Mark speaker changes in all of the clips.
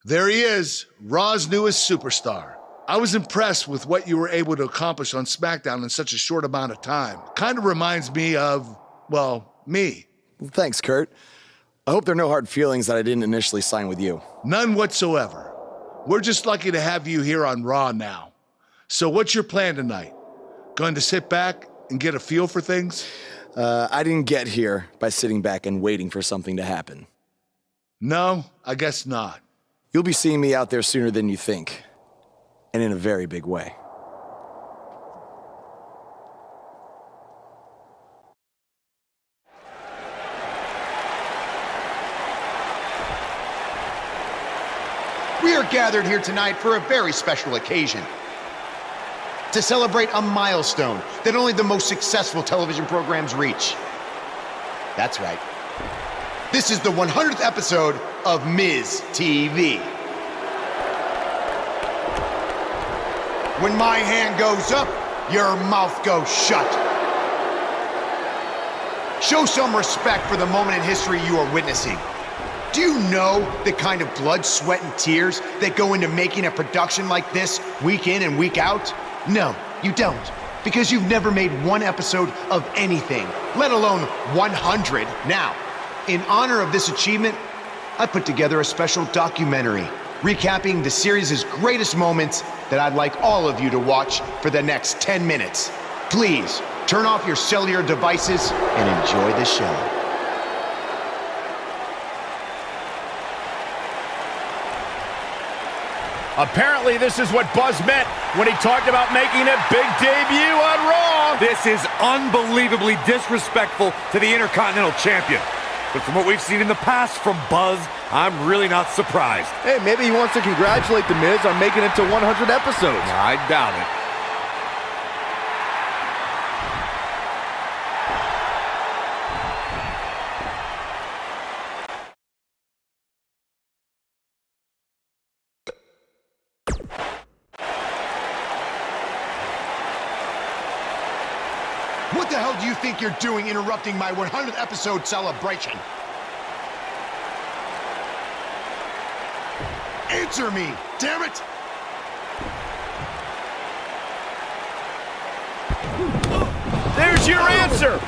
Speaker 1: There he is, Raw's newest superstar. I was impressed with what you were able to accomplish on SmackDown in such a short amount of time. Kind of reminds me of, well, me.
Speaker 2: Thanks, Kurt. I hope there are no hard feelings that I didn't initially sign with you.
Speaker 1: None whatsoever. We're just lucky to have you here on Raw now. So what's your plan tonight? Going to sit back and get a feel for things?
Speaker 2: I didn't get here by sitting back and waiting for something to happen.
Speaker 1: No, I guess not.
Speaker 2: You'll be seeing me out there sooner than you think, and in a very big way.
Speaker 3: We are gathered here tonight for a very special occasion. To celebrate a milestone that only the most successful television programs reach. That's right. This is the 100th episode of Miz TV. When my hand goes up, your mouth goes shut. Show some respect for the moment in history you are witnessing. Do you know the kind of blood, sweat, and tears that go into making a production like this week in and week out? No, you don't. Because you've never made one episode of anything, let alone 100. Now, in honor of this achievement, I put together a special documentary recapping the series' greatest moments that I'd like all of you to watch for the next 10 minutes. Please, turn off your cellular devices and enjoy the show.
Speaker 4: Apparently, this is what Buzz meant when he talked about making a big debut on Raw.
Speaker 5: This is unbelievably disrespectful to the Intercontinental Champion. But from what we've seen in the past from Buzz, I'm really not surprised.
Speaker 4: Hey, maybe he wants to congratulate The Miz on making it to 100 episodes.
Speaker 5: I doubt it.
Speaker 3: What the hell do you think you're doing interrupting my 100th episode celebration? Answer me, damn it!
Speaker 4: There's your answer!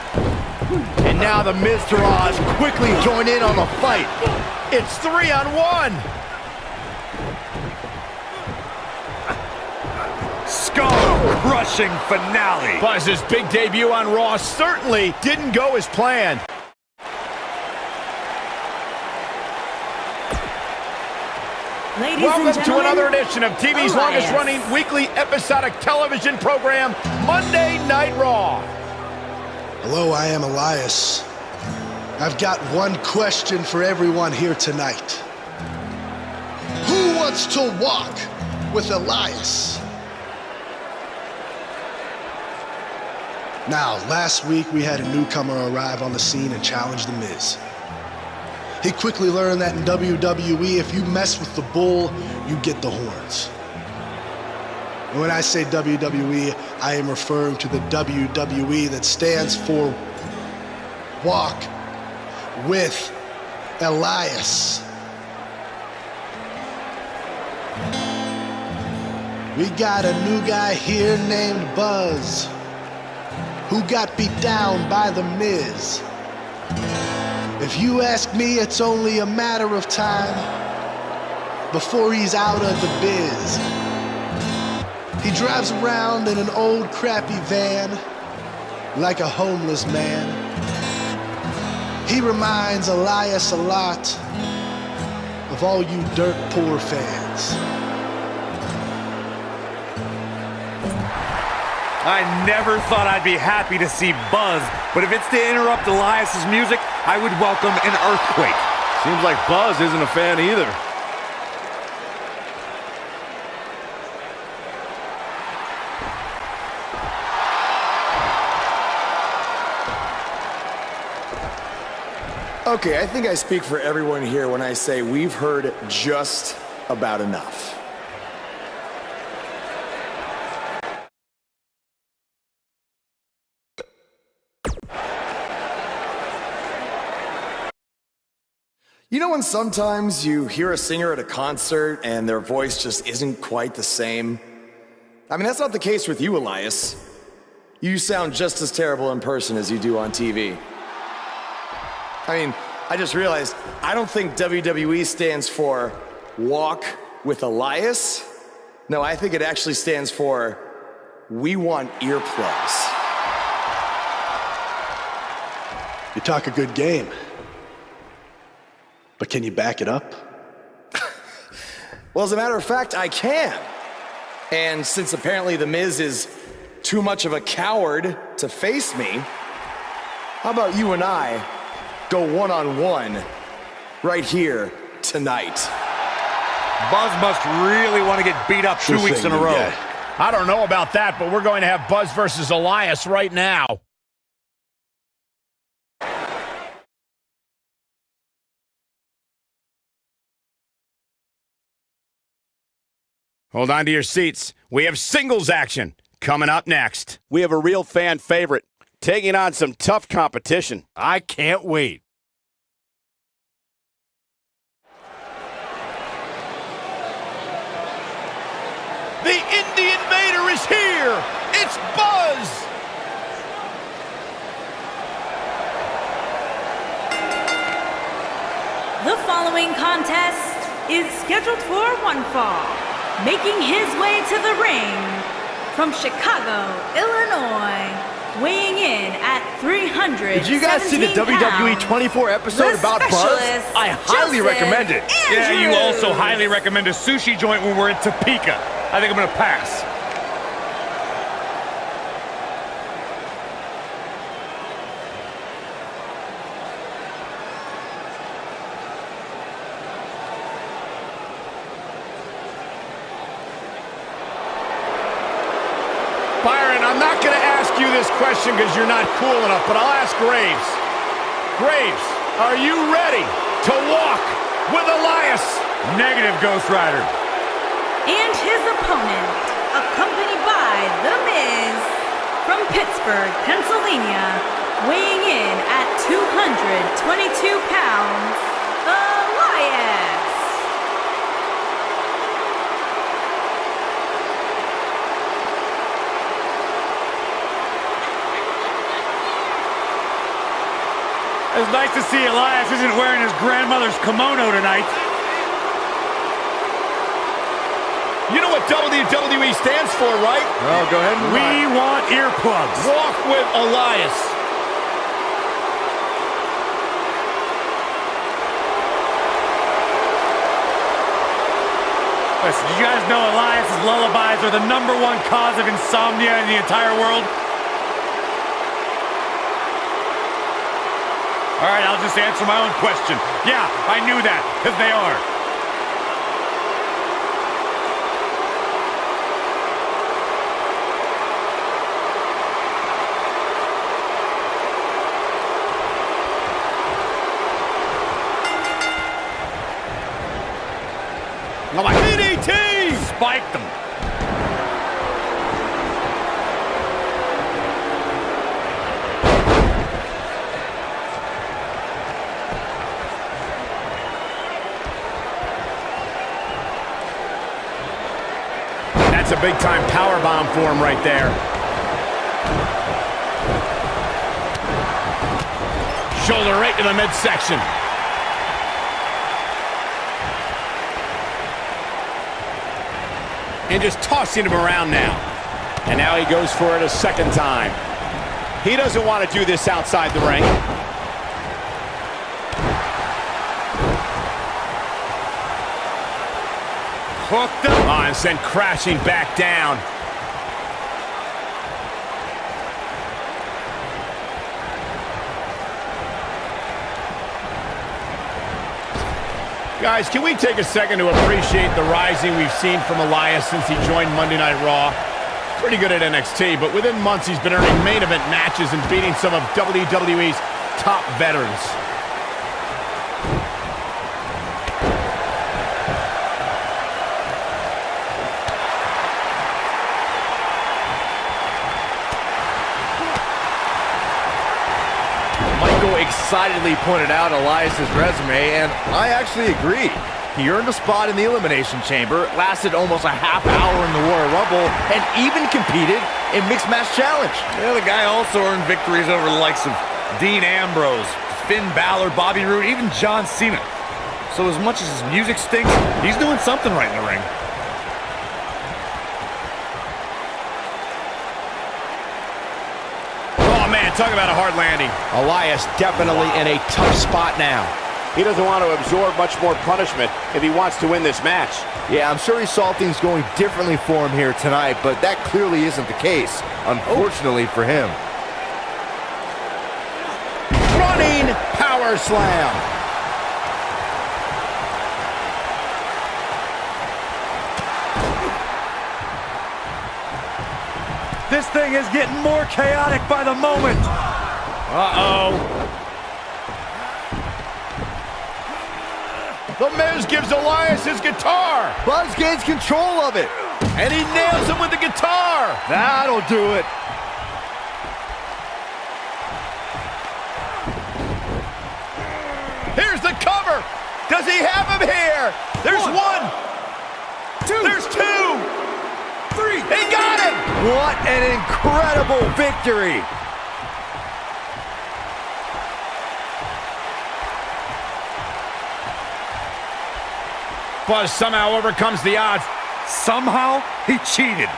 Speaker 4: And now the Miztourage quickly join in on the fight. It's 3-on-1!
Speaker 5: Skull-crushing finale.
Speaker 4: Buzz's big debut on Raw certainly didn't go as planned. Welcome to another edition of TV's longest-running weekly episodic television program, Monday Night Raw.
Speaker 1: Hello, I am Elias. I've got one question for everyone here tonight. Who wants to walk with Elias? Now, last week we had a newcomer arrive on the scene and challenge The Miz. He quickly learned that in WWE, if you mess with the bull, you get the horns. And when I say WWE, I am referring to the WWE that stands for Walk with Elias. We got a new guy here named Buzz, who got beat down by The Miz. If you ask me, it's only a matter of time before he's out of the biz. He drives around in an old crappy van like a homeless man. He reminds Elias a lot of all you dirt poor fans.
Speaker 5: I never thought I'd be happy to see Buzz, but if it's to interrupt Elias's music, I would welcome an earthquake.
Speaker 4: Seems like Buzz isn't a fan either.
Speaker 2: Okay, I think I speak for everyone here when I say we've heard just about enough. You know when sometimes you hear a singer at a concert and their voice just isn't quite the same? I mean, that's not the case with you, Elias. You sound just as terrible in person as you do on TV. I mean, I just realized, I don't think WWE stands for Walk with Elias. No, I think it actually stands for We Want Earplugs.
Speaker 1: You talk a good game. But can you back it up?
Speaker 2: Well, as a matter of fact, I can. And since apparently The Miz is too much of a coward to face me, how about you and I go one-on-one right here tonight?
Speaker 5: Buzz must really want to get beat up
Speaker 1: Sure
Speaker 5: 2 weeks
Speaker 1: thing,
Speaker 5: in a
Speaker 1: new
Speaker 5: row.
Speaker 1: guy.
Speaker 4: I don't know about that, but we're going to have Buzz versus Elias right now. Hold on to your seats. We have singles action coming up next.
Speaker 6: We have a real fan favorite taking on some tough competition.
Speaker 5: I can't wait.
Speaker 4: The Indie Invader is here. It's Buzz.
Speaker 7: The following contest is scheduled for one fall. Making his way to the ring from Chicago, Illinois, weighing in at 300.
Speaker 4: Did you guys see the WWE 24 episode about Buzz?
Speaker 5: I highly recommend it. Yeah, you
Speaker 7: Andrews.
Speaker 5: also highly recommend a sushi joint when we're in Topeka. I think I'm going to pass.
Speaker 4: Byron, I'm not going to ask you this question because you're not cool enough, but I'll ask Graves. Graves, are you ready to walk with Elias?
Speaker 5: Negative, Ghost Rider.
Speaker 7: And his opponent, accompanied by The Miz, from Pittsburgh, Pennsylvania, weighing in at 222 pounds, Elias.
Speaker 5: It's nice to see Elias isn't wearing his grandmother's kimono tonight.
Speaker 4: You know what WWE stands for, right?
Speaker 5: Oh, go ahead. We want earplugs.
Speaker 4: Walk with Elias.
Speaker 5: Listen, did you guys know Elias's lullabies are the #1 cause of insomnia in the entire world? All right, I'll just answer my own question. Yeah, I knew that, because they are.
Speaker 4: DDT!
Speaker 5: Spiked them.
Speaker 4: That's a big-time power bomb for him right there. Shoulder right to the midsection. And just tossing him around now. And now he goes for it a second time. He doesn't want to do this outside the ring.
Speaker 5: Hooked him.
Speaker 4: Oh, and sent crashing back down. Guys, can we take a second to appreciate the rising we've seen from Elias since he joined Monday Night Raw? Pretty good at NXT, but within months he's been earning main event matches and beating some of WWE's top veterans.
Speaker 8: decidedly pointed out Elias's resume, and I actually agree. He earned a spot in the Elimination Chamber, lasted almost a half hour in the Royal Rumble, and even competed in Mixed Match Challenge. Yeah, the guy also earned victories over the likes of Dean Ambrose, Finn Balor, Bobby Roode, even John Cena. So as much as his music stinks, he's doing something right in the ring.
Speaker 4: Oh, man, talk about a hard landing.
Speaker 6: Elias definitely in a tough spot now. He doesn't want to absorb much more punishment if he wants to win this match.
Speaker 8: Yeah, I'm sure he saw things going differently for him here tonight, but that clearly isn't the case, unfortunately for him.
Speaker 6: Running power slam.
Speaker 5: This thing is getting more chaotic by the moment.
Speaker 4: Uh-oh. The Miz gives Elias his guitar.
Speaker 8: Buzz gains control of it.
Speaker 4: And he nails him with the guitar.
Speaker 8: That'll do it.
Speaker 4: Here's the cover. Does he have him here? There's one. Two. There's two. Three. He got him.
Speaker 8: What an incredible victory.
Speaker 4: Buzz somehow overcomes the odds.
Speaker 5: Somehow, he cheated.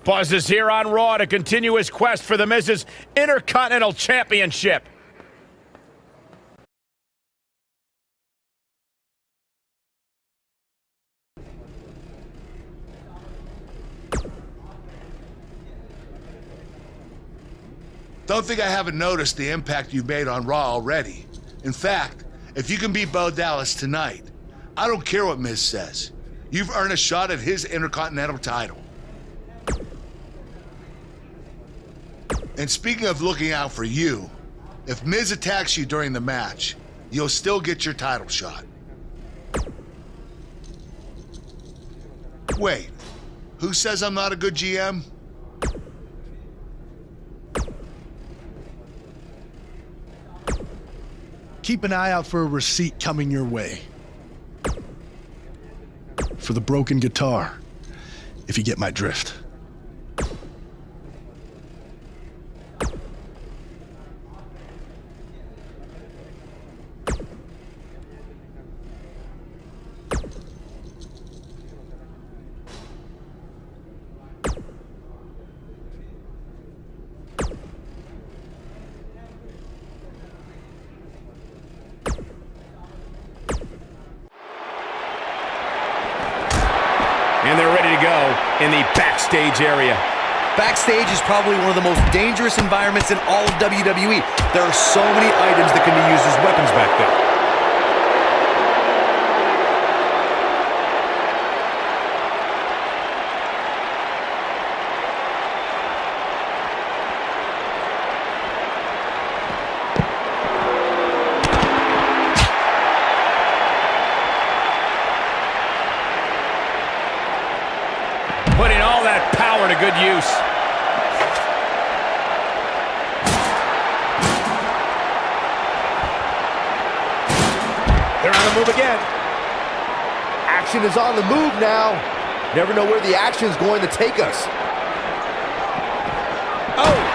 Speaker 4: Buzz is here on Raw to continue his quest for the Miz's Intercontinental Championship.
Speaker 9: Don't think I haven't noticed the impact you've made on Raw already. In fact, if you can beat Bo Dallas tonight, I don't care what Miz says. You've earned a shot at his Intercontinental title. And speaking of looking out for you, if Miz attacks you during the match, you'll still get your title shot. Wait, who says I'm not a good GM?
Speaker 1: Keep an eye out for a receipt coming your way. For the broken guitar, if you get my drift.
Speaker 4: And they're ready to go in the backstage area.
Speaker 8: Backstage is probably one of the most dangerous environments in all of WWE. There are so many items that can be used as weapons back there.
Speaker 4: Putting all that power to good use.
Speaker 8: They're on the move again. Action is on the move now. Never know where the action is going to take us. Oh!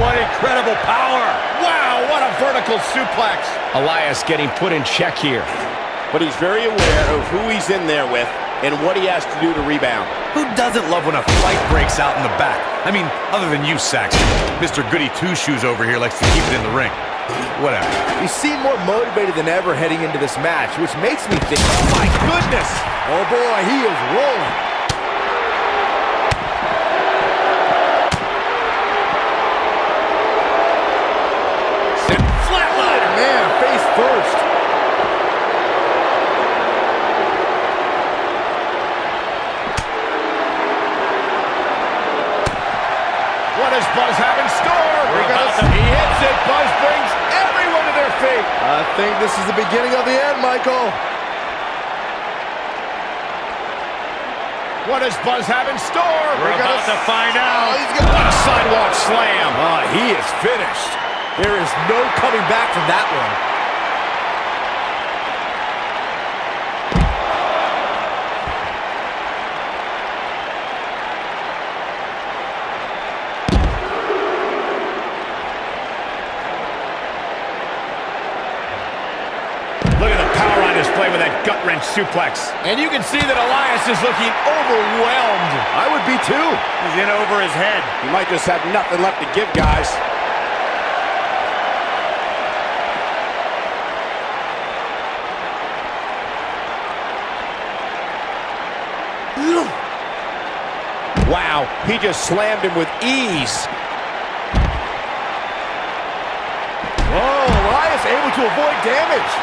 Speaker 4: What incredible power! Wow, what a vertical suplex! Elias getting put in check here.
Speaker 6: But he's very aware of who he's in there with and what he has to do to rebound.
Speaker 5: Who doesn't love when a fight breaks out in the back? I mean, other than you, Saxon. Mr. Goody Two-Shoes over here likes to keep it in the ring. Whatever.
Speaker 8: You seem more motivated than ever heading into this match, which makes me think, oh my goodness! Oh boy, he is rolling.
Speaker 4: Flatliner!
Speaker 8: Man, face first. I think this is the beginning of the end, Michael.
Speaker 4: What does Buzz have in store?
Speaker 5: We're about to find out.
Speaker 4: What a sidewalk slam.
Speaker 8: He is finished. There is no coming back from that one.
Speaker 4: Look at the power on display with that gut-wrench suplex. And you can see that Elias is looking overwhelmed.
Speaker 8: I would be too.
Speaker 5: He's in over his head.
Speaker 6: He might just have nothing left to give, guys. Wow, he just slammed him with ease.
Speaker 8: Oh, Elias able to avoid damage.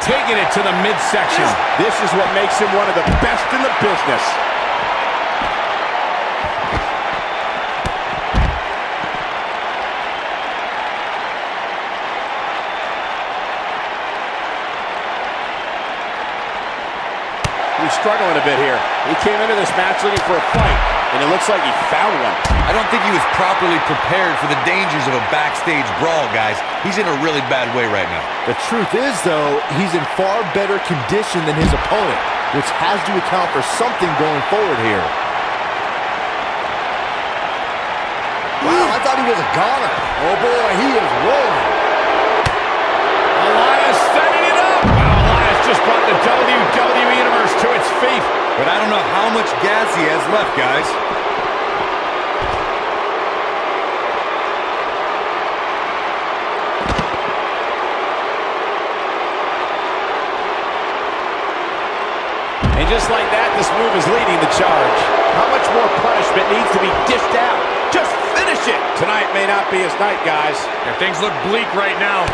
Speaker 4: Taking it to the midsection.
Speaker 6: This is what makes him one of the best in the business. He's struggling a bit here. He came into this match looking for a fight, and it looks like he found one.
Speaker 10: I don't think he was properly prepared for the dangers of a backstage brawl, guys. He's in a really bad way right now.
Speaker 8: The truth is, though, he's in far better condition than his opponent, which has to account for something going forward here. Wow, I thought he was a goner. Oh, boy, he is rolling.
Speaker 4: Elias setting it up. Wow, Elias just brought the WWE Universe to its feet.
Speaker 10: But I don't know how much gas he has left, guys.
Speaker 6: And just like that, this move is leading the charge. How much more punishment needs to be dished out? Just finish it! Tonight may not be his night, guys.
Speaker 5: And things look bleak right now.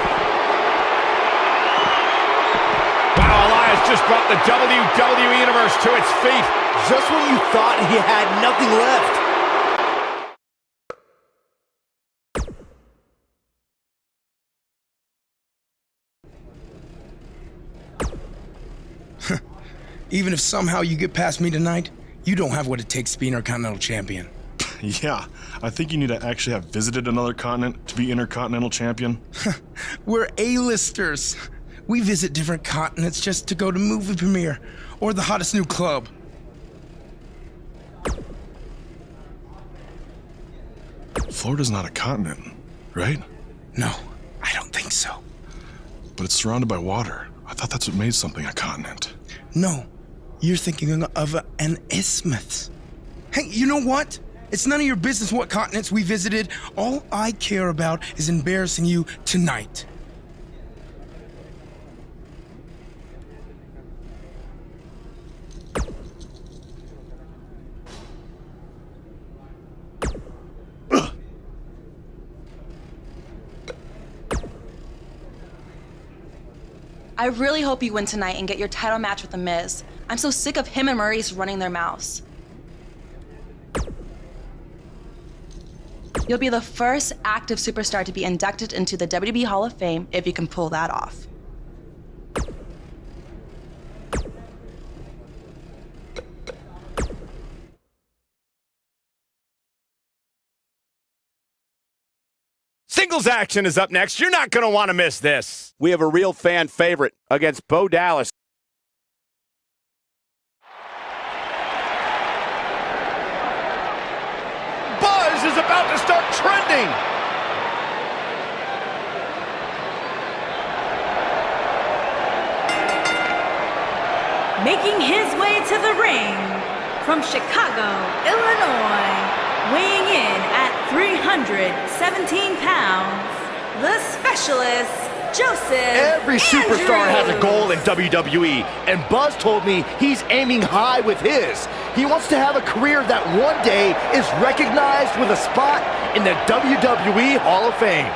Speaker 4: Wow, Elias just brought the WWE Universe to its feet.
Speaker 8: Just when you thought he had nothing left.
Speaker 11: Even if somehow you get past me tonight, you don't have what it takes to be Intercontinental Champion.
Speaker 12: Yeah, I think you need to actually have visited another continent to be Intercontinental Champion.
Speaker 11: We're A-listers. We visit different continents just to go to movie premiere or the hottest new club.
Speaker 12: Florida's not a continent, right?
Speaker 11: No, I don't think so.
Speaker 12: But it's surrounded by water. I thought that's what made something a continent.
Speaker 11: No, you're thinking of an isthmus. Hey, you know what? It's none of your business what continents we visited. All I care about is embarrassing you tonight.
Speaker 13: I really hope you win tonight and get your title match with The Miz. I'm so sick of him and Maurice running their mouths. You'll be the first active superstar to be inducted into the WWE Hall of Fame if you can pull that off.
Speaker 4: Singles action is up next. You're not going to want to miss this.
Speaker 6: We have a real fan favorite against Bo Dallas.
Speaker 4: Buzz is about to start trending.
Speaker 7: Making his way to the ring from Chicago, Illinois, weighing in at 317 pounds, the specialist, Joseph
Speaker 8: Every superstar has a goal in WWE, and Buzz told me he's aiming high with his. He wants to have a career that one day is recognized with a spot in the WWE Hall of Fame.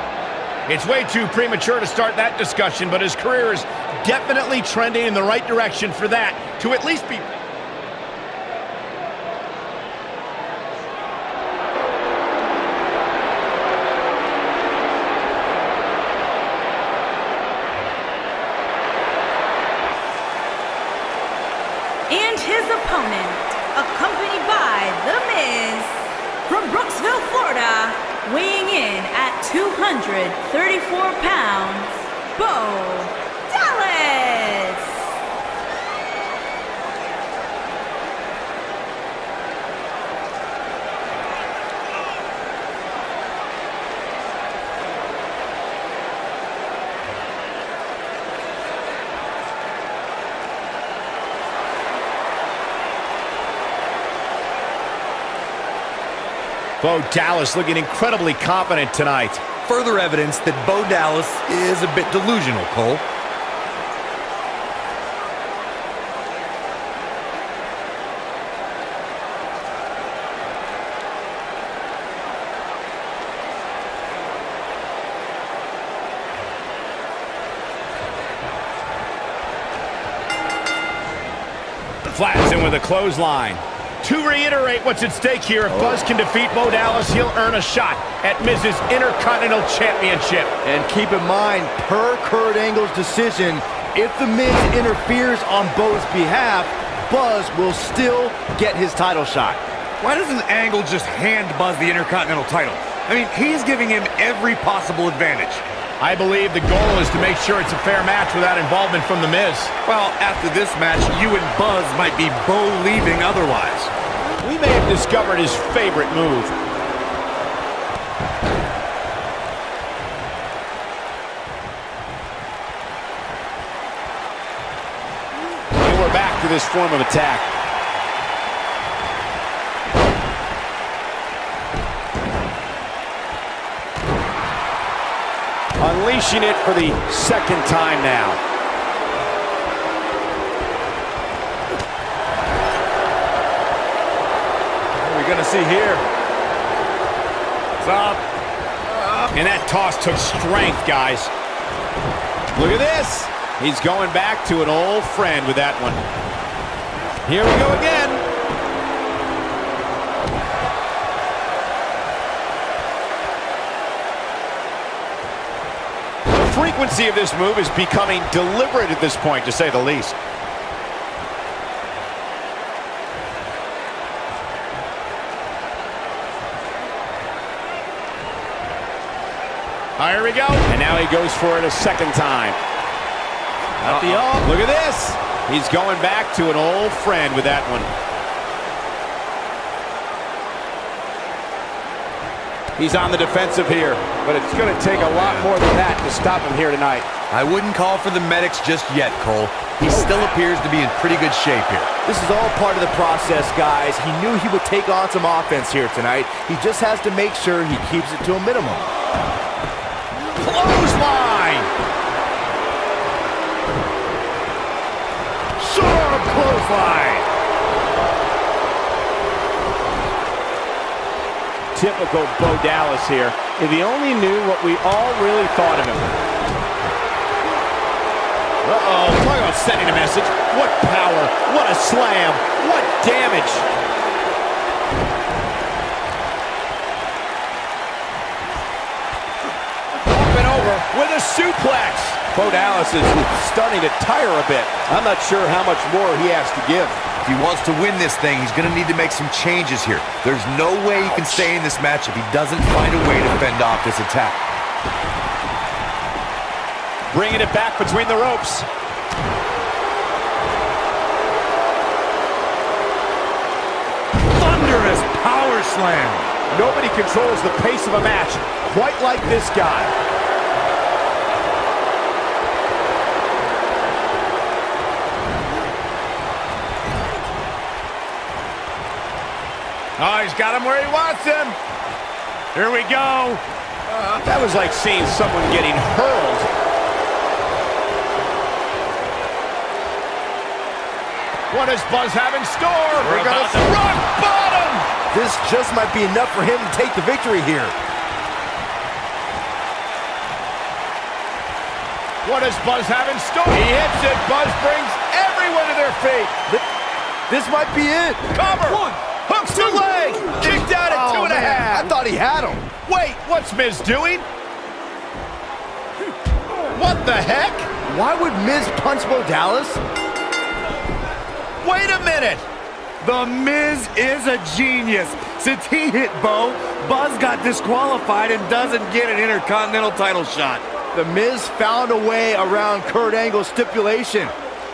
Speaker 4: It's way too premature to start that discussion, but his career is definitely trending in the right direction for that to at least be...
Speaker 7: And his opponent, accompanied by The Miz, from Brooksville, Florida, weighing in at 234 pounds, Bo Dallas.
Speaker 4: Bo Dallas looking incredibly confident tonight.
Speaker 5: Further evidence that Bo Dallas is a bit delusional, Cole.
Speaker 4: Flattens him with a clothesline. To reiterate what's at stake here, if Buzz can defeat Bo Dallas, he'll earn a shot at Miz's Intercontinental Championship.
Speaker 8: And keep in mind, per Kurt Angle's decision, if The Miz interferes on Bo's behalf, Buzz will still get his title shot.
Speaker 5: Why doesn't Angle just hand Buzz the Intercontinental title? I mean, he's giving him every possible advantage.
Speaker 4: I believe the goal is to make sure it's a fair match without involvement from The Miz.
Speaker 5: Well, after this match, you and Buzz might be Bo leaving otherwise.
Speaker 4: We may have discovered his favorite move. And we're back to this form of attack. Unleashing it for the second time now.
Speaker 5: What are we gonna see here? It's up.
Speaker 4: And that toss took strength, guys. Look at this. He's going back to an old friend with that one. Here we go again. The frequency of this move is becoming deliberate at this point, to say the least. Here we go. And now he goes for it a second time. Look at this. He's going back to an old friend with that one. He's on the defensive here, but it's going to take a lot more than that to stop him here tonight.
Speaker 10: I wouldn't call for the medics just yet, Cole. He still appears to be in pretty good shape here.
Speaker 8: This is all part of the process, guys. He knew he would take on some offense here tonight. He just has to make sure he keeps it to a minimum.
Speaker 4: Clothesline!
Speaker 5: Sharp clothesline!
Speaker 4: Typical Bo Dallas here. If he only knew what we all really thought of him. Uh-oh, talk about sending a message. What power, what a slam, what damage. Up and over with a suplex. Bo Dallas is starting to tire a bit. I'm not sure how much more he has to give.
Speaker 10: If he wants to win this thing, he's going to need to make some changes here. There's no way he can stay in this match if he doesn't find a way to fend off this attack.
Speaker 4: Bringing it back between the ropes.
Speaker 5: Thunderous power slam.
Speaker 4: Nobody controls the pace of a match quite like this guy. Oh, he's got him where he wants him. Here we go. That was like seeing someone getting hurled. What does Buzz have in store? We're about to rock bottom.
Speaker 8: This just might be enough for him to take the victory here.
Speaker 4: What does Buzz have in store? He hits it. Buzz brings everyone to their feet.
Speaker 8: This might be it.
Speaker 4: Cover.
Speaker 8: One,
Speaker 4: hooks the leg. Kicked out at 2.5.
Speaker 8: I thought he had him.
Speaker 4: Wait, what's Miz doing? What the heck?
Speaker 8: Why would Miz punch Bo Dallas?
Speaker 4: Wait a minute.
Speaker 5: The Miz is a genius. Since he hit Bo, Buzz got disqualified and doesn't get an Intercontinental title shot.
Speaker 8: The Miz found a way around Kurt Angle's stipulation.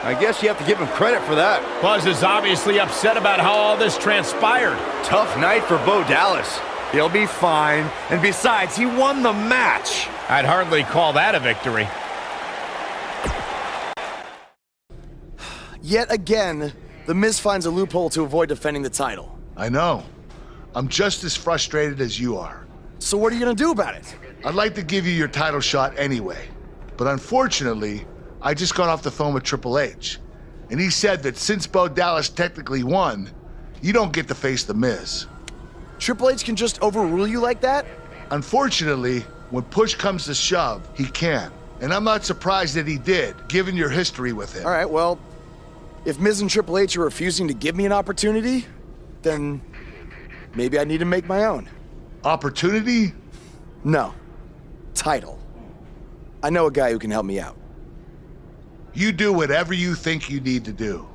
Speaker 8: I guess you have to give him credit for that.
Speaker 4: Buzz is obviously upset about how all this transpired.
Speaker 8: Tough night for Bo Dallas.
Speaker 5: He'll be fine. And besides, he won the match.
Speaker 4: I'd hardly call that a victory.
Speaker 2: Yet again, The Miz finds a loophole to avoid defending the title.
Speaker 9: I know. I'm just as frustrated as you are.
Speaker 2: So what are you gonna do about it?
Speaker 9: I'd like to give you your title shot anyway. But unfortunately, I just got off the phone with Triple H. And he said that since Bo Dallas technically won, you don't get to face The Miz.
Speaker 2: Triple H can just overrule you like that?
Speaker 9: Unfortunately, when push comes to shove, he can. And I'm not surprised that he did, given your history with him.
Speaker 2: All right, well, if Miz and Triple H are refusing to give me an opportunity, then maybe I need to make my own.
Speaker 9: Opportunity?
Speaker 2: No. Title. I know a guy who can help me out.
Speaker 9: You do whatever you think you need to do.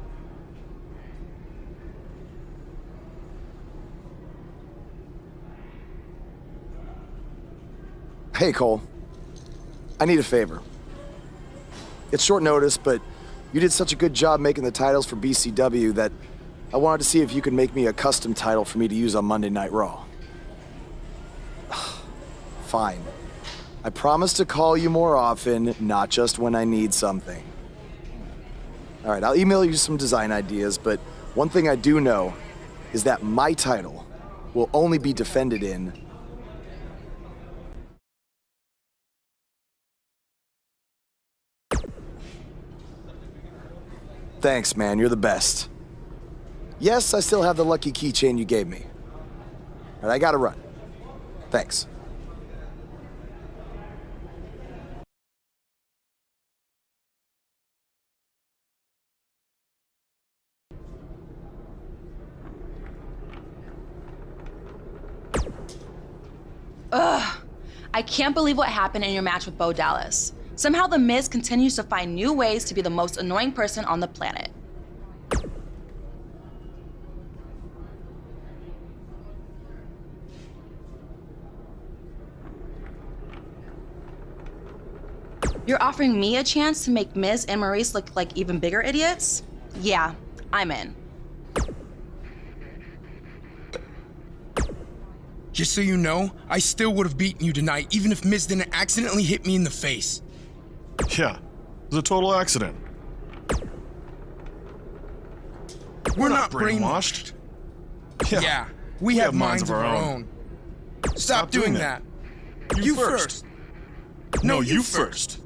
Speaker 2: Hey, Cole. I need a favor. It's short notice, but you did such a good job making the titles for BCW that I wanted to see if you could make me a custom title for me to use on Monday Night Raw. Fine. I promise to call you more often, not just when I need something. All right, I'll email you some design ideas, but one thing I do know is that my title will only be defended in Thanks, man. You're the best. Yes, I still have the lucky keychain you gave me. But I gotta run. Thanks.
Speaker 13: Ugh. I can't believe what happened in your match with Bo Dallas. Somehow The Miz continues to find new ways to be the most annoying person on the planet. You're offering me a chance to make Miz and Maurice look like even bigger idiots? Yeah, I'm in.
Speaker 11: Just so you know, I still would have beaten you tonight, even if Miz didn't accidentally hit me in the face.
Speaker 12: Yeah, it was a total accident.
Speaker 11: We're not brainwashed. Yeah, we have minds of our own. Stop doing that. You first. No, you first.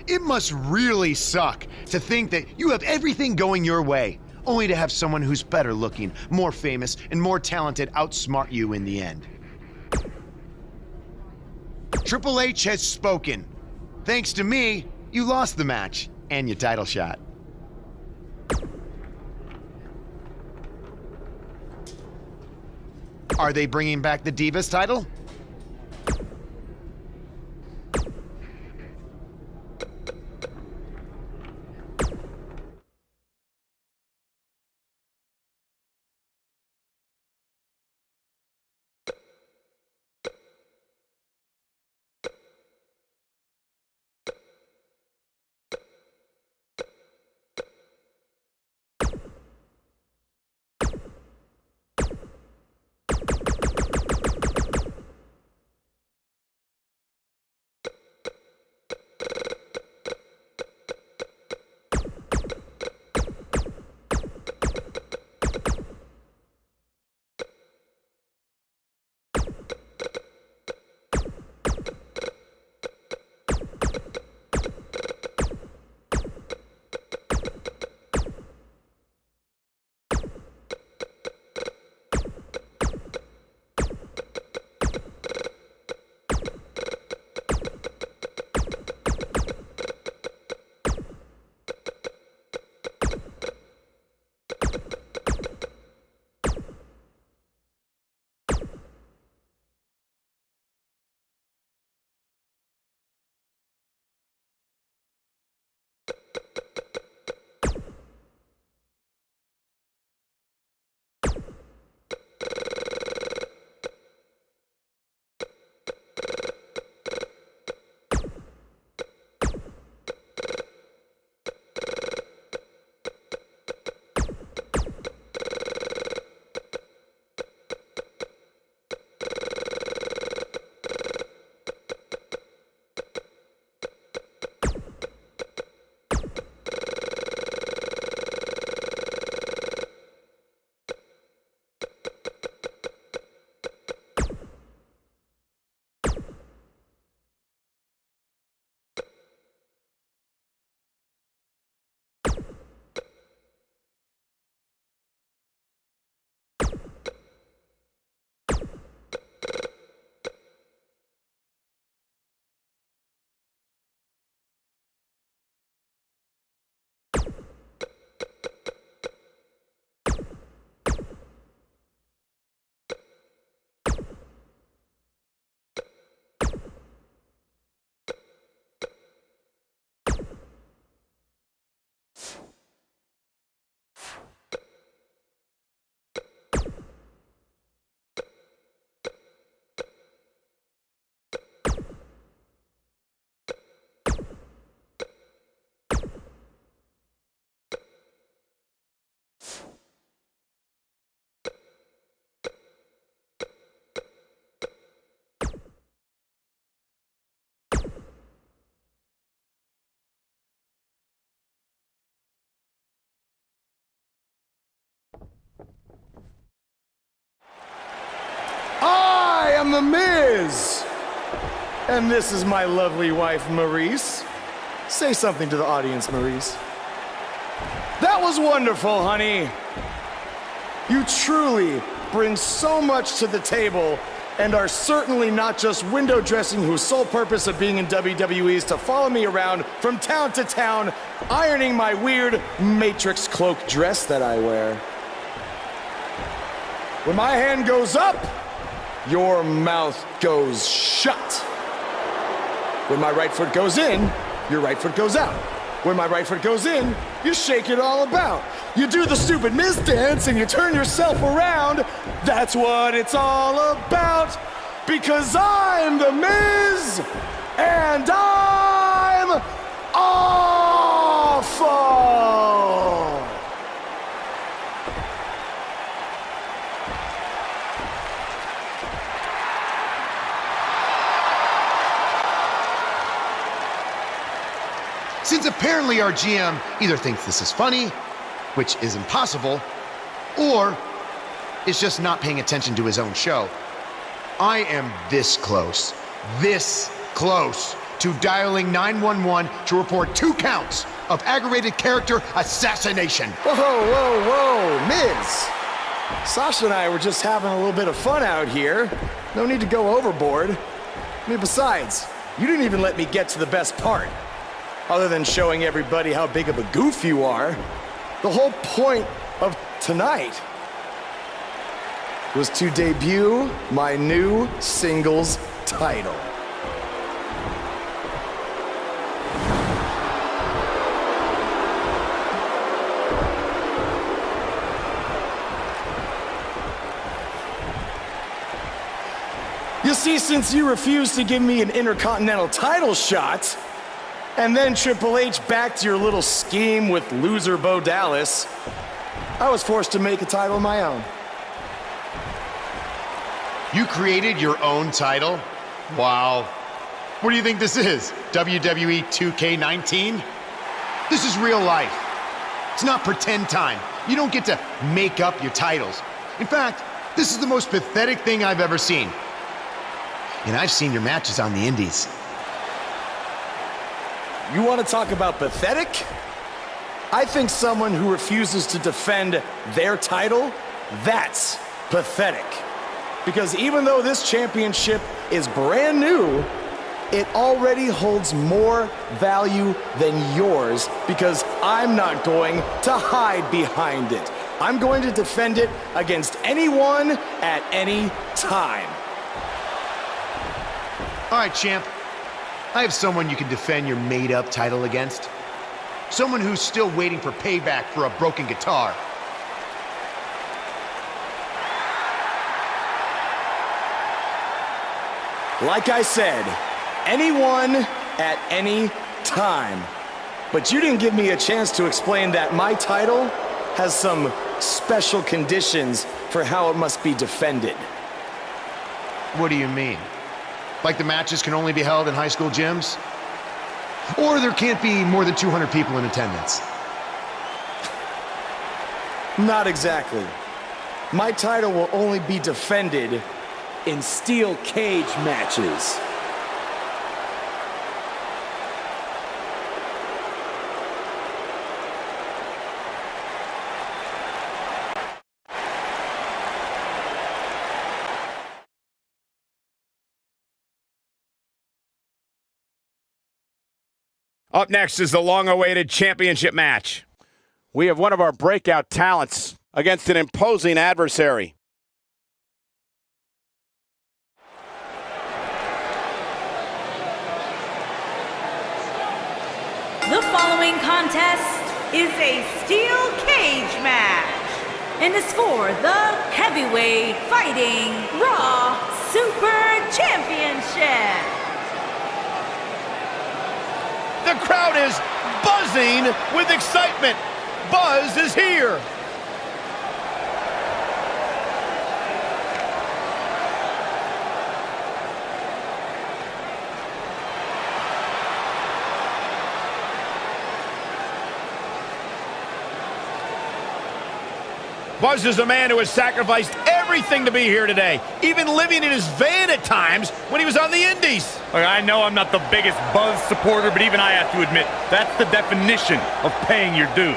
Speaker 3: It must really suck to think that you have everything going your way, only to have someone who's better looking, more famous, and more talented outsmart you in the end. Triple H has spoken. Thanks to me, you lost the match and your title shot. Are they bringing back the Divas title?
Speaker 2: The Miz. And this is my lovely wife, Maurice. Say something to the audience, Maurice. That was wonderful, honey. You truly bring so much to the table and are certainly not just window dressing whose sole purpose of being in WWE is to follow me around from town to town, ironing my weird Matrix cloak dress that I wear. When my hand goes up, your mouth goes shut. When my right foot goes in, your right foot goes out. When my right foot goes in, you shake it all about. You do the stupid Miz dance and you turn yourself around. That's what it's all about. Because I'm the Miz and I'm awful.
Speaker 3: Since apparently our GM either thinks this is funny, which is impossible, or is just not paying attention to his own show, I am this close to dialing 911 to report 2 counts of aggravated character assassination.
Speaker 2: Whoa, Miz. Sasha and I were just having a little bit of fun out here. No need to go overboard. I mean, besides, you didn't even let me get to the best part. Other than showing everybody how big of a goof you are, the whole point of tonight was to debut my new singles title. You see, since you refused to give me an Intercontinental title shot, and then Triple H backed your little scheme with loser Bo Dallas, I was forced to make a title of my own.
Speaker 3: You created your own title? Wow. What do you think this is? WWE 2K19? This is real life. It's not pretend time. You don't get to make up your titles. In fact, this is the most pathetic thing I've ever seen. And I've seen your matches on the indies.
Speaker 2: You want to talk about pathetic? I think someone who refuses to defend their title, that's pathetic. Because even though this championship is brand new, it already holds more value than yours because I'm not going to hide behind it. I'm going to defend it against anyone at any time.
Speaker 3: All right, champ. I have someone you can defend your made-up title against. Someone who's still waiting for payback for a broken guitar.
Speaker 2: Like I said, anyone at any time. But you didn't give me a chance to explain that my title has some special conditions for how it must be defended.
Speaker 3: What do you mean? Like the matches can only be held in high school gyms? Or there can't be more than 200 people in attendance?
Speaker 2: Not exactly. My title will only be defended in steel cage matches.
Speaker 4: Up next is the long-awaited championship match. We have one of our breakout talents against an imposing adversary.
Speaker 7: The following contest is a steel cage match and is for the Heavyweight Fighting Raw Super Championship.
Speaker 6: The crowd is buzzing with excitement. Buzz is here. Buzz is a man who has sacrificed everything
Speaker 4: everything to be here today, even living in his van at times when he was on the Indies.
Speaker 5: Look, I know I'm not the biggest Buzz supporter, but even I have to admit, that's the definition of paying your dues.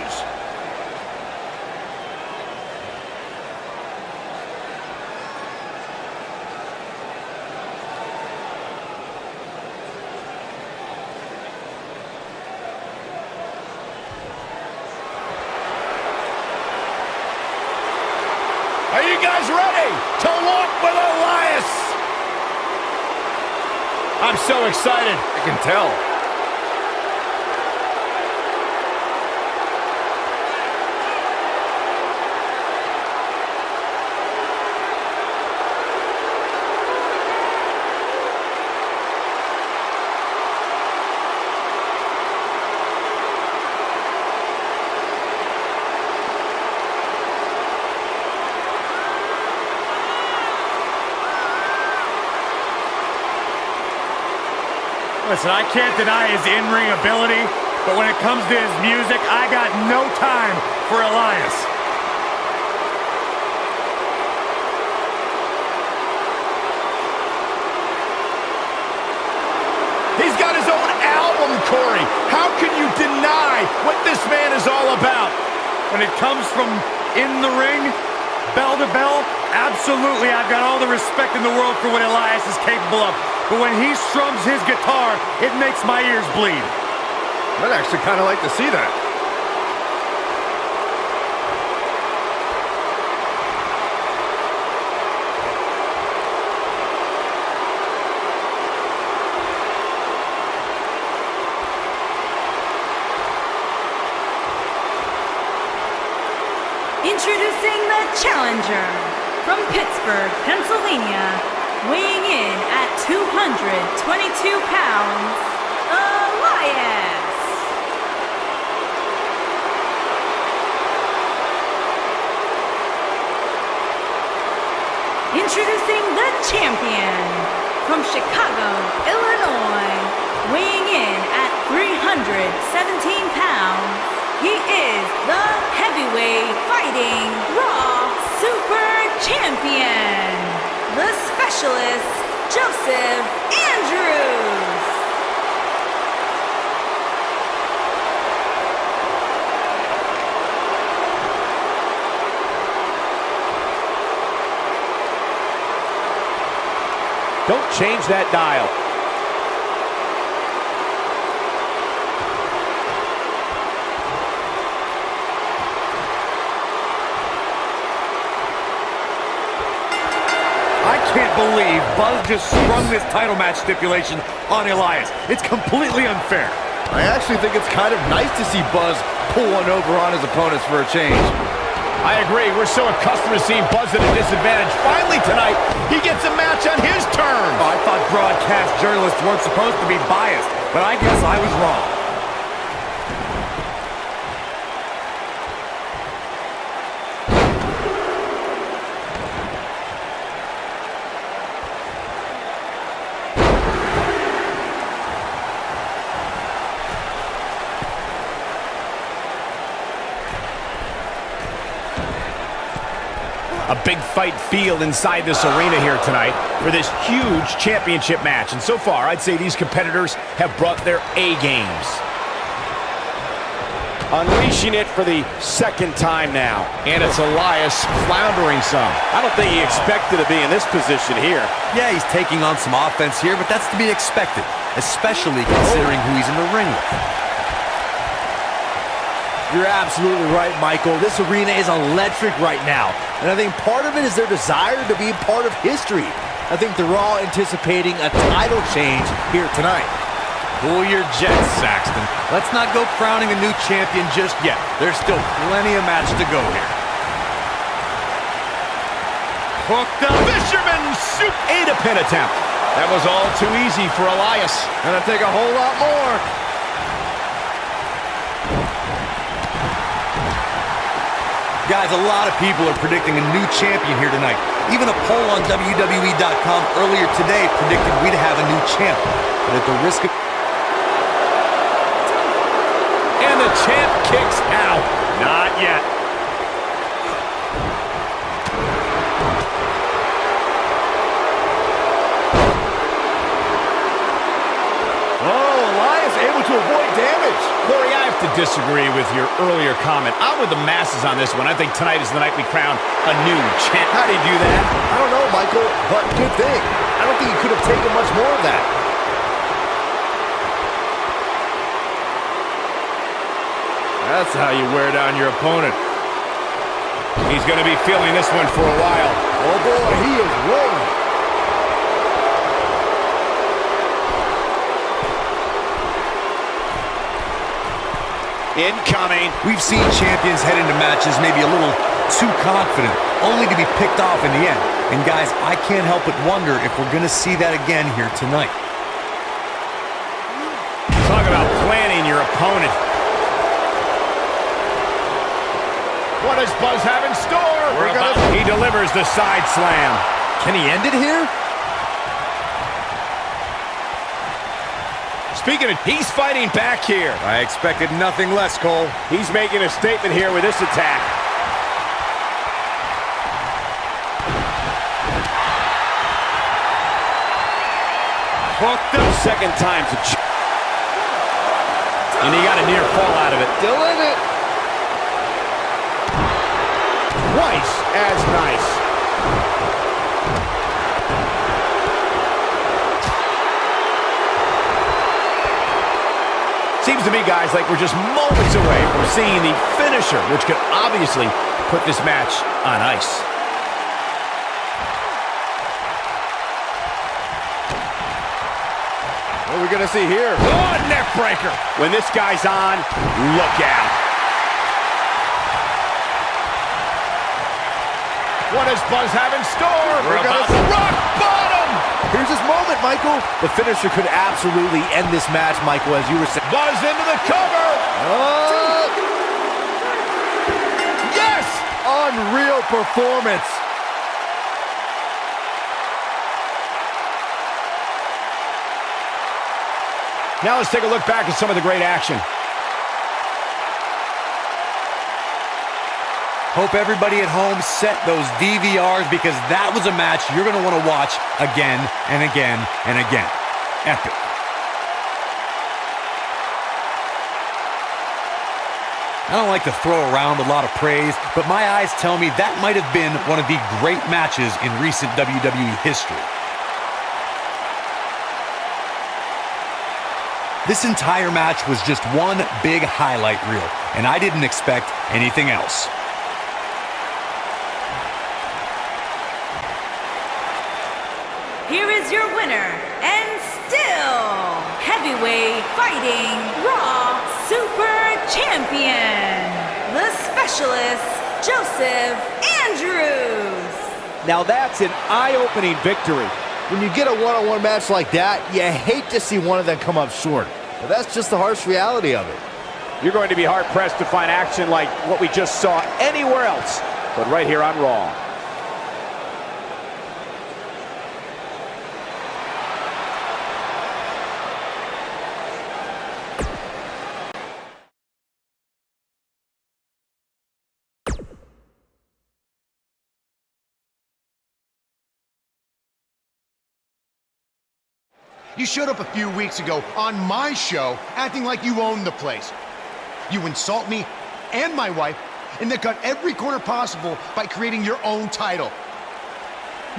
Speaker 4: Are you guys ready to walk with Elias? I'm so excited.
Speaker 8: I can tell.
Speaker 5: Listen, I can't deny his in-ring ability, but when it comes to his music, I got no time for Elias.
Speaker 4: He's got his own album, Corey. How can you deny what this man is all about?
Speaker 5: When it comes from in the ring, bell to bell, absolutely, I've got all the respect in the world for what Elias is capable of. But when he strums his guitar, it makes my ears bleed.
Speaker 8: I'd actually kind of like to see that.
Speaker 7: Introducing the challenger from Pittsburgh, Pennsylvania, weighing in at 222 pounds, Elias. Introducing the champion from Chicago, Illinois, weighing in at 317 pounds. He is the heavyweight fighting Raw Super Champion, the Specialist, Joseph Andrews.
Speaker 6: Don't change that dial.
Speaker 5: I can't believe Buzz just sprung this title match stipulation on Elias. It's completely unfair.
Speaker 8: I actually think it's kind of nice to see Buzz pull one over on his opponents for a change.
Speaker 4: I agree. We're so accustomed to seeing Buzz at a disadvantage. Finally tonight, he gets a match on his terms.
Speaker 5: Oh, I thought broadcast journalists weren't supposed to be biased, but I guess I was wrong.
Speaker 4: A big fight feel inside this arena here tonight for this huge championship match. And so far, I'd say these competitors have brought their A games.
Speaker 6: Unleashing it for the second time now.
Speaker 4: And it's Elias floundering some.
Speaker 6: I don't think he expected to be in this position here.
Speaker 10: Yeah, he's taking on some offense here, but that's to be expected, especially considering who he's in the ring with.
Speaker 8: You're absolutely right, Michael. This arena is electric right now. And I think part of it is their desire to be part of history. I think they're all anticipating a title change here tonight.
Speaker 10: Cool your jets, Saxton. Let's not go crowning a new champion just yet. There's still plenty of match to go here.
Speaker 4: Hooked up. Fisherman soup. Ate a pin attempt. That was all too easy for Elias.
Speaker 8: Gonna take a whole lot more.
Speaker 10: Guys, a lot of people are predicting a new champion here tonight. Even a poll on WWE.com earlier today predicted we'd have a new champ. But at the risk of...
Speaker 4: And the champ kicks out.
Speaker 5: Not yet.
Speaker 4: disagree with your earlier comment. I'm with the masses on this one. I think tonight is the night we crown a new champ.
Speaker 8: How do you do that? I don't know, Michael, but good thing. I don't think you could have taken much more of that.
Speaker 6: That's how you wear down your opponent.
Speaker 4: He's going to be feeling this one for a while.
Speaker 8: Oh boy, he is rolling.
Speaker 6: Incoming.
Speaker 10: We've seen champions head into matches maybe a little too confident, only to be picked off in the end. And guys, I can't help but wonder if we're going to see that again here tonight.
Speaker 4: Talk about planning your opponent. What does Buzz have in store? He delivers the side slam.
Speaker 8: Can he end it here?
Speaker 4: Speaking of, he's fighting back here.
Speaker 5: I expected nothing less, Cole.
Speaker 4: He's making a statement here with this attack.
Speaker 5: Hooked up.
Speaker 4: Second time's a and he got a near fall out of it.
Speaker 8: Still in it.
Speaker 4: Twice as nice. Seems to me, guys, like we're just moments away from seeing the finisher, which could obviously put this match on ice.
Speaker 8: What are we going to see here?
Speaker 4: Oh, neck breaker. When this guy's on, look out. What does Buzz have in store?
Speaker 8: We're about to
Speaker 4: rock bottom.
Speaker 8: Here's his moment, Michael. The finisher could absolutely end this match, Michael, as you were saying.
Speaker 4: Buzz into the cover. Yes!
Speaker 8: Unreal performance.
Speaker 4: Now let's take a look back at some of the great action.
Speaker 10: Hope everybody at home set those DVRs because that was a match you're going to want to watch again and again and again. Epic. I don't like to throw around a lot of praise, but my eyes tell me that might have been one of the great matches in recent WWE history. This entire match was just one big highlight reel, and I didn't expect anything else.
Speaker 7: Here is your winner, and still heavyweight fighting Raw Super Champion, the Specialist, Joseph Andrews.
Speaker 8: Now that's an eye-opening victory. When you get a one-on-one match like that, you hate to see one of them come up short. But that's just the harsh reality of it.
Speaker 6: You're going to be hard-pressed to find action like what we just saw anywhere else, but right here on Raw.
Speaker 3: You showed up a few weeks ago on my show acting like you owned the place. You insult me and my wife and then cut every corner possible by creating your own title.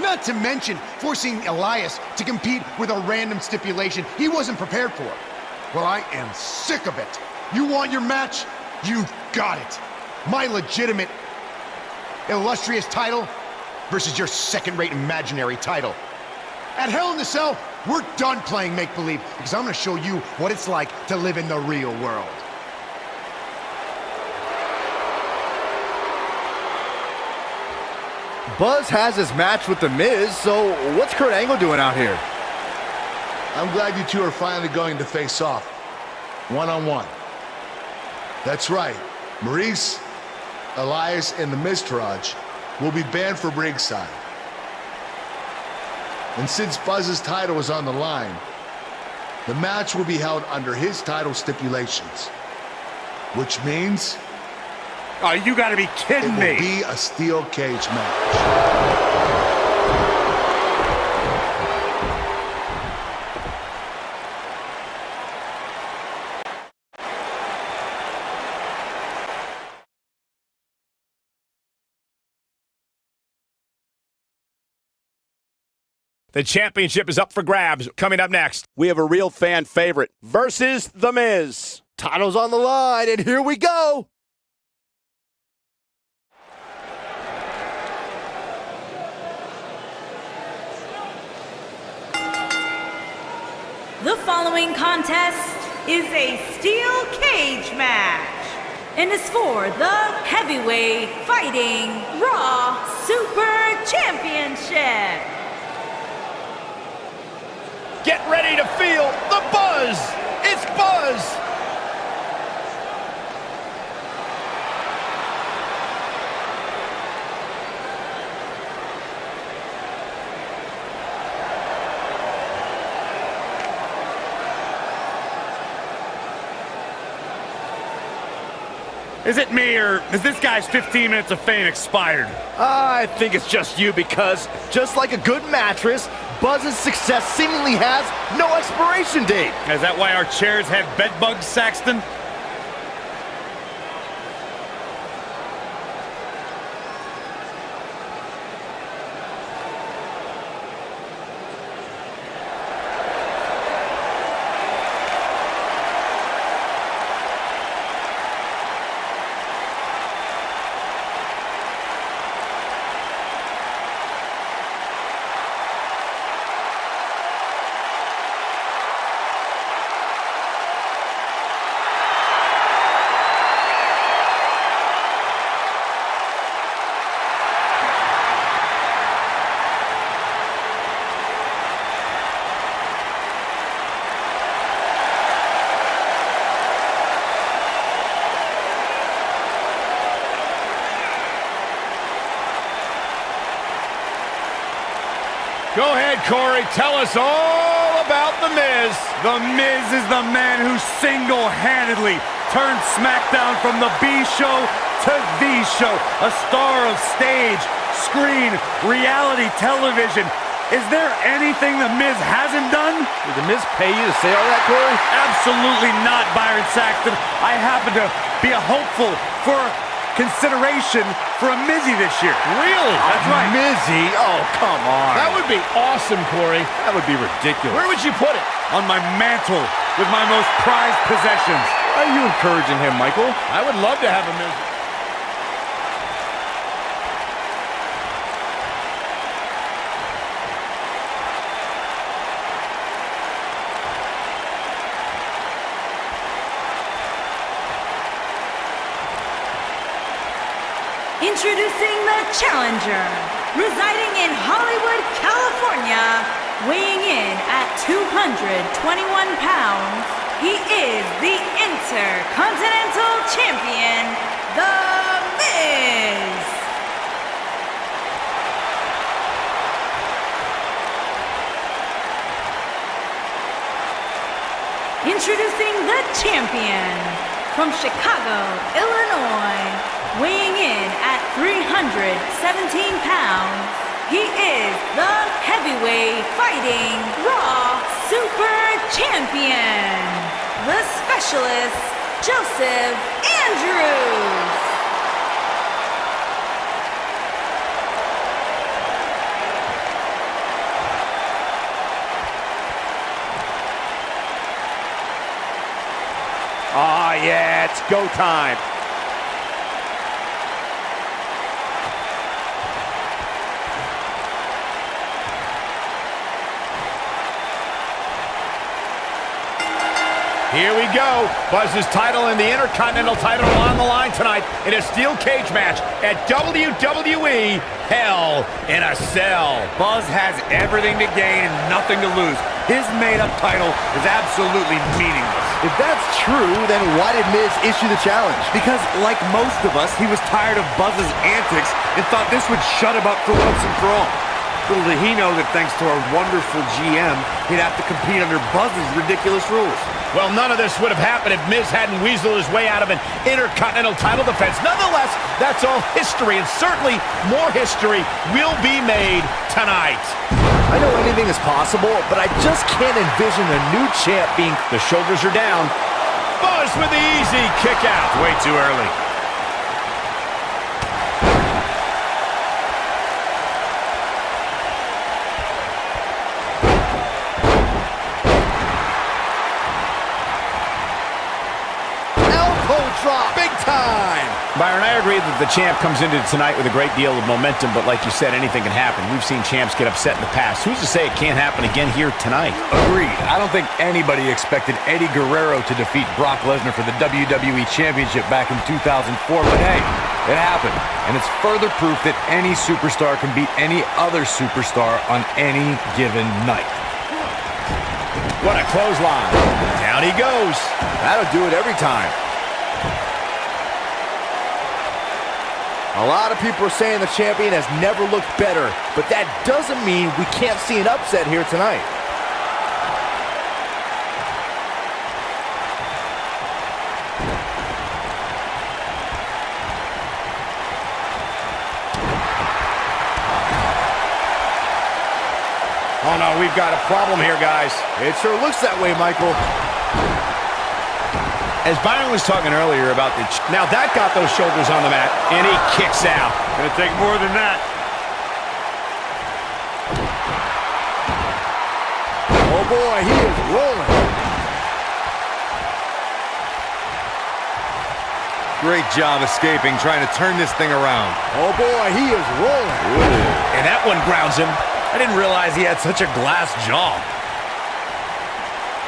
Speaker 3: Not to mention forcing Elias to compete with a random stipulation he wasn't prepared for. Well, I am sick of it. You want your match? You got it. My legitimate, illustrious title versus your second-rate imaginary title. At Hell in the Cell, we're done playing make-believe because I'm going to show you what it's like to live in the real world.
Speaker 8: Buzz has his match with The Miz, so what's Kurt Angle doing out here?
Speaker 9: I'm glad you two are finally going to face off, one-on-one. That's right, Maurice, Elias, and the Miztourage will be banned from ringside. And since Buzz's title is on the line, the match will be held under his title stipulations, which means
Speaker 5: Oh, you gotta be kidding me.
Speaker 9: It will be a steel cage match.
Speaker 4: The championship is up for grabs. Coming up next,
Speaker 6: we have a real fan favorite versus The Miz.
Speaker 2: Title's on the line, and here we go.
Speaker 7: The following contest is a steel cage match and is for the Heavyweight Fighting Raw Super Championship.
Speaker 4: get ready to feel the buzz. It's Buzz.
Speaker 5: Is it me, or is this guy's 15 minutes of fame expired?
Speaker 8: I think it's just you, because just like a good mattress, Buzz's success seemingly has no expiration date.
Speaker 5: Is that why our chairs have bed bugs, Saxton?
Speaker 4: Go ahead, Corey. Tell us all about The Miz.
Speaker 5: The Miz is the man who single-handedly turned SmackDown from the B show to the show. A star of stage, screen, reality television. Is there anything The Miz hasn't done?
Speaker 8: Did The Miz pay you to say all that, Corey?
Speaker 5: Absolutely not, Byron Saxton. I happen to be a hopeful for consideration for a Mizzy this year.
Speaker 4: Really?
Speaker 5: That's right.
Speaker 8: Mizzy? Oh, come on.
Speaker 4: That would be awesome, Corey.
Speaker 8: That would be ridiculous.
Speaker 4: Where would you put it?
Speaker 5: On my mantle with my most prized possessions.
Speaker 8: Why are you encouraging him, Michael?
Speaker 4: I would love to have a Miz.
Speaker 7: Introducing the challenger, residing in Hollywood, California, weighing in at 221 pounds, he is the Intercontinental Champion, The Miz. Introducing the champion, from Chicago, Illinois, weighing in at 317 pounds, he is the Heavyweight Fighting Raw Super Champion, the Specialist, Joseph Andrews.
Speaker 6: Ah, yeah, it's go time.
Speaker 4: Here we go. Buzz's title and the Intercontinental title on the line tonight in a steel cage match at WWE Hell in a Cell.
Speaker 5: Buzz has everything to gain and nothing to lose. His made-up title is absolutely meaningless.
Speaker 8: If that's true, then why did Miz issue the challenge?
Speaker 10: Because, like most of us, he was tired of Buzz's antics and thought this would shut him up for once and for all. Little did he know that thanks to our wonderful GM, he'd have to compete under Buzz's ridiculous rules.
Speaker 4: Well, none of this would have happened if Miz hadn't weaseled his way out of an Intercontinental title defense. Nonetheless, that's all history, and certainly more history will be made tonight.
Speaker 8: I know anything is possible, but I just can't envision a new champ being...
Speaker 4: The shoulders are down. Buzz with the easy kick out.
Speaker 5: Way too early.
Speaker 4: Byron, I agree that the champ comes into tonight with a great deal of momentum, but like you said, anything can happen. We've seen champs get upset in the past. Who's to say it can't happen again here tonight?
Speaker 10: Agreed. I don't think anybody expected Eddie Guerrero to defeat Brock Lesnar for the WWE Championship back in 2004, but hey, it happened. And it's further proof that any superstar can beat any other superstar on any given night.
Speaker 4: What a clothesline. Down he goes.
Speaker 8: That'll do it every time. A lot of people are saying the champion has never looked better, but that doesn't mean we can't see an upset here tonight.
Speaker 4: Oh no, we've got a problem here, guys.
Speaker 8: It sure looks that way, Michael.
Speaker 4: As Byron was talking earlier about the... Now that got those shoulders on the mat, and he kicks out.
Speaker 5: Gonna take more than that.
Speaker 8: Oh boy, he is rolling.
Speaker 10: Great job escaping, trying to turn this thing around.
Speaker 8: Oh boy, he is rolling.
Speaker 4: Ooh. And that one grounds him.
Speaker 10: I didn't realize he had such a glass jaw.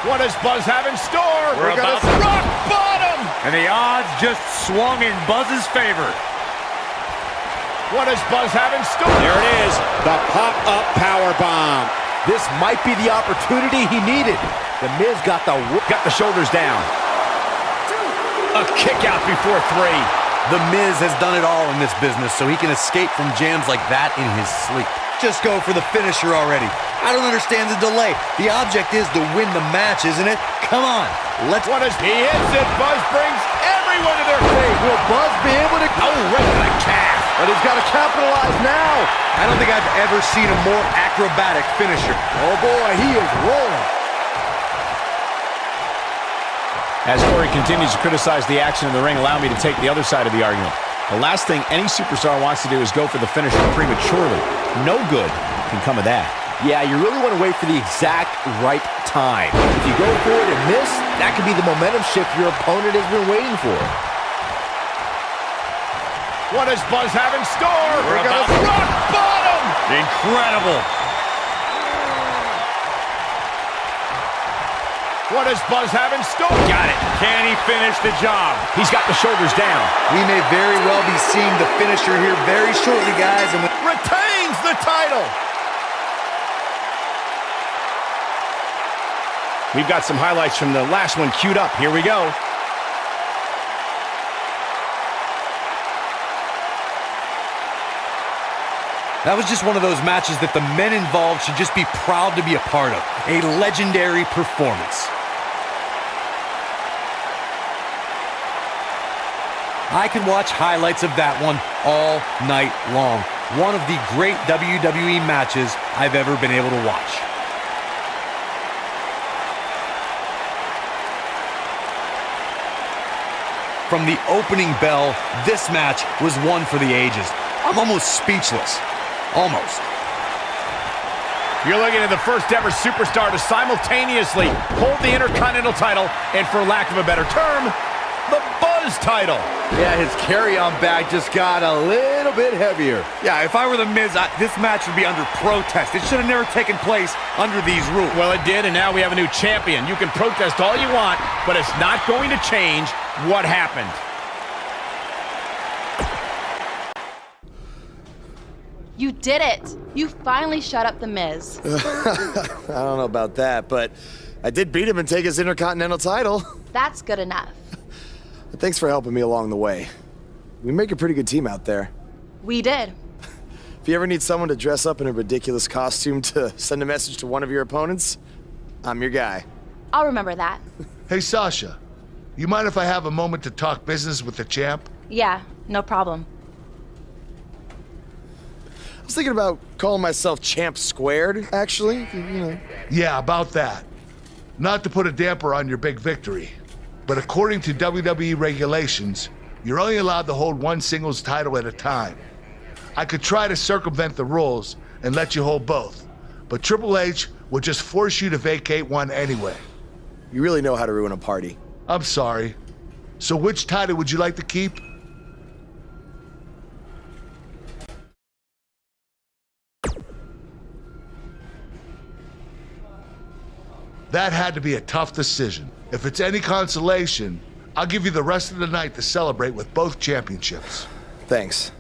Speaker 4: What does Buzz have in store?
Speaker 5: We're about to
Speaker 4: rock bottom!
Speaker 5: And the odds just swung in Buzz's favor.
Speaker 4: What does Buzz have in store?
Speaker 6: There it is, the pop-up power bomb.
Speaker 8: This might be the opportunity he needed. The Miz got the
Speaker 4: shoulders down. A kick out before 3.
Speaker 10: The Miz has done it all in this business, so he can escape from jams like that in his sleep. Just go for the finisher already. I don't understand the delay. The object is to win the match, isn't it? Come on, let's...
Speaker 4: He hits it. Buzz brings everyone to their feet.
Speaker 8: Will Buzz be able to...
Speaker 4: Oh, right to the calf.
Speaker 8: But he's got to capitalize now.
Speaker 10: I don't think I've ever seen a more acrobatic finisher.
Speaker 8: Oh boy, he is rolling.
Speaker 4: As Corey continues to criticize the action in the ring, allow me to take the other side of the argument. The last thing any superstar wants to do is go for the finisher prematurely. No good can come of that.
Speaker 8: Yeah, you really want to wait for the exact right time. If you go for it and miss, that could be the momentum shift your opponent has been waiting for.
Speaker 4: What does Buzz have in store?
Speaker 5: We're about to
Speaker 4: rock bottom!
Speaker 5: Incredible.
Speaker 4: What does Buzz have in store?
Speaker 5: Got it. Can he finish the job?
Speaker 4: He's got the shoulders down.
Speaker 10: We may very well be seeing the finisher here very shortly, guys. And
Speaker 4: retains the title. We've got some highlights from the last one queued up. Here we go.
Speaker 10: that was just one of those matches that the men involved should just be proud to be a part of. A legendary performance. I could watch highlights of that one all night long. One of the great WWE matches I've ever been able to watch. From the opening bell, this match was one for the ages. I'm almost speechless. Almost.
Speaker 4: You're looking at the first ever superstar to simultaneously hold the Intercontinental title and, for lack of a better term, the Buzz title.
Speaker 8: Yeah, his carry-on bag just got a little bit heavier.
Speaker 10: Yeah, if I were the Miz, this match would be under protest. It should have never taken place under these rules.
Speaker 4: Well, it did, and now we have a new champion. You can protest all you want, but it's not going to change what happened.
Speaker 13: You did it. You finally shut up the Miz.
Speaker 2: I don't know about that, but I did beat him and take his Intercontinental title.
Speaker 13: That's good enough.
Speaker 2: Thanks for helping me along the way. We make a pretty good team out there.
Speaker 13: We did.
Speaker 2: If you ever need someone to dress up in a ridiculous costume to send a message to one of your opponents, I'm your guy.
Speaker 13: I'll remember that.
Speaker 9: Hey, Sasha, you mind if I have a moment to talk business with the champ?
Speaker 13: Yeah, no problem.
Speaker 2: I was thinking about calling myself Champ Squared, actually. You know.
Speaker 9: Yeah, about that. Not to put a damper on your big victory, but according to WWE regulations, you're only allowed to hold one singles title at a time. I could try to circumvent the rules and let you hold both, but Triple H would just force you to vacate one anyway.
Speaker 2: You really know how to ruin a party.
Speaker 9: I'm sorry. So which title would you like to keep? That had to be a tough decision. If it's any consolation, I'll give you the rest of the night to celebrate with both championships.
Speaker 2: Thanks.